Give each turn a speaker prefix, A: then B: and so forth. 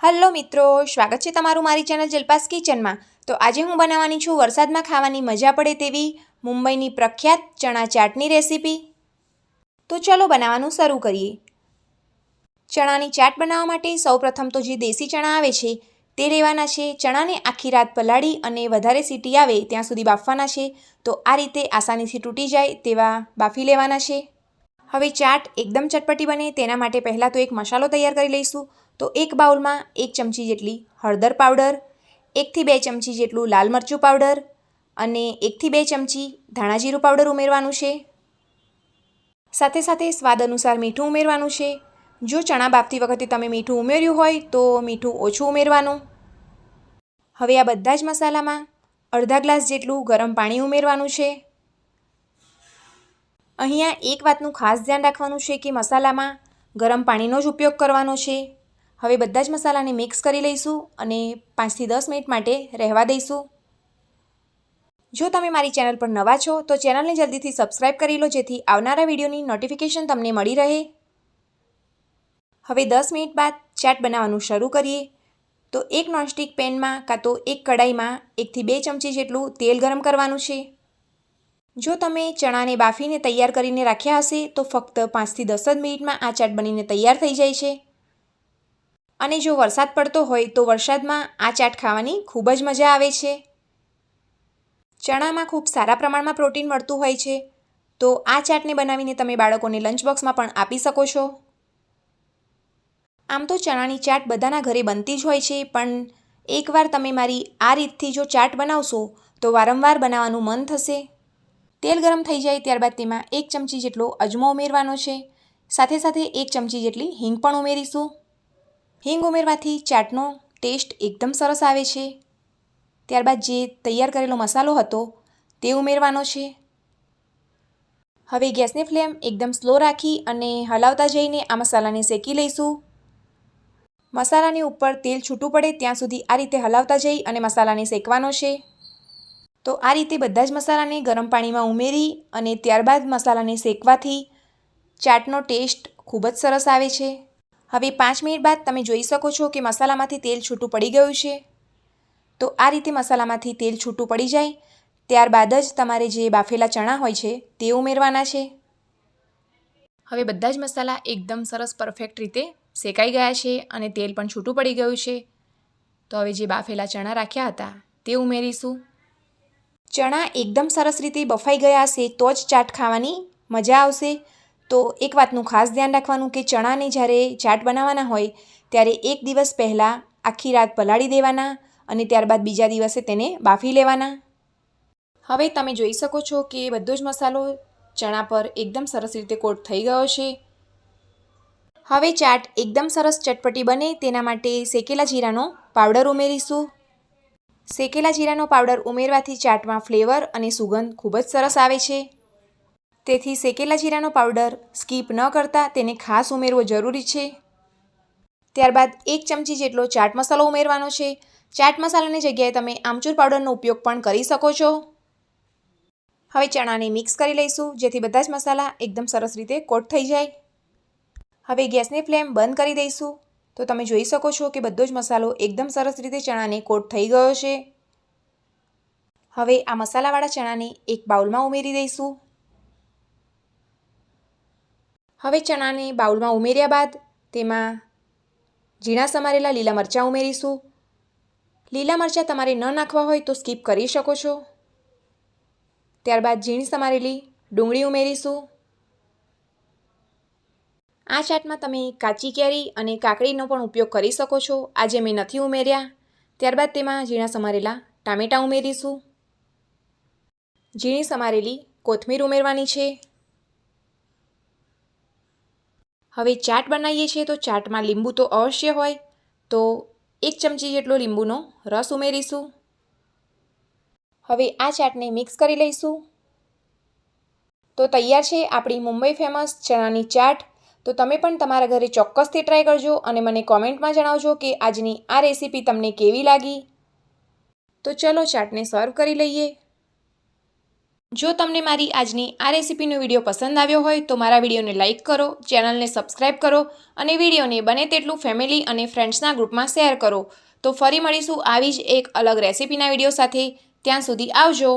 A: Hello મિત્રો, સ્વાગત છે તમારું મારી ચેનલ જલપાસ કિચનમાં। તો આજે હું બનાવવાની છું વરસાદમાં ખાવાની મજા પડે તેવી મુંબઈની પ્રખ્યાત ચણા ચાટની રેસીપી। તો ચલો બનાવવાનું શરૂ કરીએ। ચણાની ચાટ બનાવવા માટે સૌપ્રથમ તો જે દેશી ચણા આવે છે તે લેવાના છે। ચણાને આખી રાત પલાળી અને વધારે સીટી આવે ત્યાં સુધી બાફવાના છે। તો આ રીતે આસાનીથી તૂટી જાય તેવા બાફી લેવાના છે। હવે ચાટ એકદમ ચટપટી બને તેના માટે પહેલાં તો એક મસાલો તૈયાર કરી લઈશું। તો એક બાઉલમાં 1 ચમચી જેટલી હળદર પાવડર, 1 થી 2 ચમચી જેટલું લાલ મરચું પાવડર અને 1 થી 2 ચમચી ધાણા જીરું પાવડર ઉમેરવાનું છે। સાથે સાથે સ્વાદ અનુસાર મીઠું ઉમેરવાનું છે। જો ચણા બાફતી વખતે તમે મીઠું ઉમેર્યું હોય તો મીઠું ઓછું ઉમેરવાનું। હવે આ બધા જ મસાલામાં અડધા ગ્લાસ જેટલું ગરમ પાણી ઉમેરવાનું છે। અહીંયા એક વાતનું ખાસ ધ્યાન રાખવાનું છે કે મસાલામાં ગરમ પાણીનો જ ઉપયોગ કરવાનો છે। હવે બધા જ મસાલાને મિક્સ કરી લઈશું અને 5 થી 10 મિનિટ માટે રહેવા દઈશું। જો તમે મારી ચેનલ પર નવા છો તો ચેનલને જલ્દીથી સબસ્ક્રાઇબ કરી લો જેથી આવનારા વિડીયોની નોટિફિકેશન તમને મળી રહે। હવે 10 મિનિટ બાદ ચાટ બનાવવાનું શરૂ કરીએ। તો એક નોનસ્ટિક પેનમાં કાં તો એક કડાઈમાં 1 થી 2 ચમચી જેટલું તેલ ગરમ કરવાનું છે। જો તમે ચણાને બાફીને તૈયાર કરીને રાખ્યા હશે તો ફક્ત 5 થી 10 જ મિનિટમાં આ ચાટ બનીને તૈયાર થઈ જાય છે। અને જો વરસાદ પડતો હોય તો વરસાદમાં આ ચાટ ખાવાની ખૂબ જ મજા આવે છે। ચણામાં ખૂબ સારા પ્રમાણમાં પ્રોટીન મળતું હોય છે। તો આ ચાટને બનાવીને તમે બાળકોને લંચ બોક્સમાં પણ આપી શકો છો। આમ તો ચણાની ચાટ બધાના ઘરે બનતી જ હોય છે, પણ એકવાર તમે મારી આ રીતથી જો ચાટ બનાવશો તો વારંવાર બનાવવાનું મન થશે। તેલ ગરમ થઈ જાય ત્યારબાદ તેમાં 1 ચમચી જેટલો અજમો ઉમેરવાનો છે। સાથે સાથે 1 ચમચી જેટલી હિંગ પણ ઉમેરીશું। હિંગ ઉમેરવાથી ચાટનો ટેસ્ટ એકદમ સરસ આવે છે। ત્યારબાદ જે તૈયાર કરેલો મસાલો હતો તે ઉમેરવાનો છે। હવે ગેસની ફ્લેમ એકદમ સ્લો રાખી અને હલાવતા જઈને આ મસાલાને શેકી લઈશું। મસાલાની ઉપર તેલ છૂટું પડે ત્યાં સુધી આ રીતે હલાવતા જઈ અને મસાલાને શેકવાનો છે। તો આ રીતે બધા જ મસાલાને ગરમ પાણીમાં ઉમેરી અને ત્યારબાદ મસાલાને શેકવાથી ચાટનો ટેસ્ટ ખૂબ જ સરસ આવે છે। હવે 5 મિનિટ બાદ તમે જોઈ શકો છો કે મસાલામાંથી તેલ છૂટું પડી ગયું છે। તો આ રીતે મસાલામાંથી તેલ છૂટું પડી જાય ત્યારબાદ જ તમારે જે બાફેલા ચણા હોય છે તે ઉમેરવાના છે। હવે બધા જ મસાલા એકદમ સરસ પરફેક્ટ રીતે શેકાઈ ગયા છે અને તેલ પણ છૂટું પડી ગયું છે। તો હવે જે બાફેલા ચણા રાખ્યા હતા તે ઉમેરીશું। ચણા એકદમ સરસ રીતે બફાઈ ગયા હશે તો જ ચાટ ખાવાની મજા આવશે। તો એક વાતનું ખાસ ધ્યાન રાખવાનું કે ચણાને જ્યારે ચાટ બનાવવાના હોય ત્યારે 1 દિવસ પહેલાં આખી રાત પલાળી દેવાના અને ત્યારબાદ બીજા દિવસે તેને બાફી લેવાના। હવે તમે જોઈ શકો છો કે બધો જ મસાલો ચણા પર એકદમ સરસ રીતે કોટ થઈ ગયો છે। હવે ચાટ એકદમ સરસ ચટપટી બને તેના માટે શેકેલા જીરાનો પાવડર ઉમેરીશું। શેકેલા જીરાનો પાવડર ઉમેરવાથી ચાટમાં ફ્લેવર અને સુગંધ ખૂબ જ સરસ આવે છે। તેથી શેકેલા જીરાનો પાવડર સ્કીપ ન કરતા તેને ખાસ ઉમેરવો જરૂરી છે। ત્યારબાદ 1 ચમચી જેટલો ચાટ મસાલો ઉમેરવાનો છે। ચાટ મસાલાની જગ્યાએ તમે આમચૂર પાવડરનો ઉપયોગ પણ કરી શકો છો। હવે ચણાને મિક્સ કરી લઈશું જેથી બધા જ મસાલા એકદમ સરસ રીતે કોટ થઈ જાય। હવે ગેસની ફ્લેમ બંધ કરી દઈશું। તો તમે જોઈ શકો છો કે બધો જ મસાલો એકદમ સરસ રીતે ચણાને કોટ થઈ ગયો છે। હવે આ મસાલાવાળા ચણાને એક બાઉલમાં ઉમેરી દઈશું। હવે ચણાને બાઉલમાં ઉમેર્યા બાદ તેમાં ઝીણા સમારેલા લીલા મરચાં ઉમેરીશું। લીલા મરચાં તમારે ન નાખવા હોય તો સ્કીપ કરી શકો છો। ત્યારબાદ ઝીણી સમારેલી ડુંગળી ઉમેરીશું। આ ચાટમાં તમે કાચી કેરી અને કાકડીનો પણ ઉપયોગ કરી શકો છો। આજે મેં નથી ઉમેર્યા। ત્યારબાદ તેમાં ઝીણા સમારેલા ટામેટાં ઉમેરીશું। ઝીણી સમારેલી કોથમીર ઉમેરવાની છે। હવે ચાટ બનાવીએ છીએ તો ચાટમાં લીંબુ તો અવશ્ય હોય, તો 1 ચમચી જેટલો લીંબુનો રસ ઉમેરીશું। હવે આ ચાટને મિક્સ કરી લઈશું। તો તૈયાર છે આપણી મુંબઈ ફેમસ ચણાની ચાટ। તો તમે પણ તમારા ઘરે ચોક્કસથી ટ્રાય કરજો અને મને કોમેન્ટમાં જણાવજો કે આજની આ રેસીપી તમને કેવી લાગી। તો ચલો ચાટને સર્વ કરી લઈએ। જો તમને મારી આજની આ રેસીપીનો વિડીયો પસંદ આવ્યો હોય તો મારા વિડીયોને લાઇક કરો, ચેનલને સબસ્ક્રાઈબ કરો અને વિડીયોને બને તેટલું ફેમિલી અને ફ્રેન્ડ્સના ગ્રુપમાં શેર કરો. તો ફરી મળીશું આવી જ એક અલગ રેસીપીના વિડીયો સાથે. ત્યાં સુધી આવજો.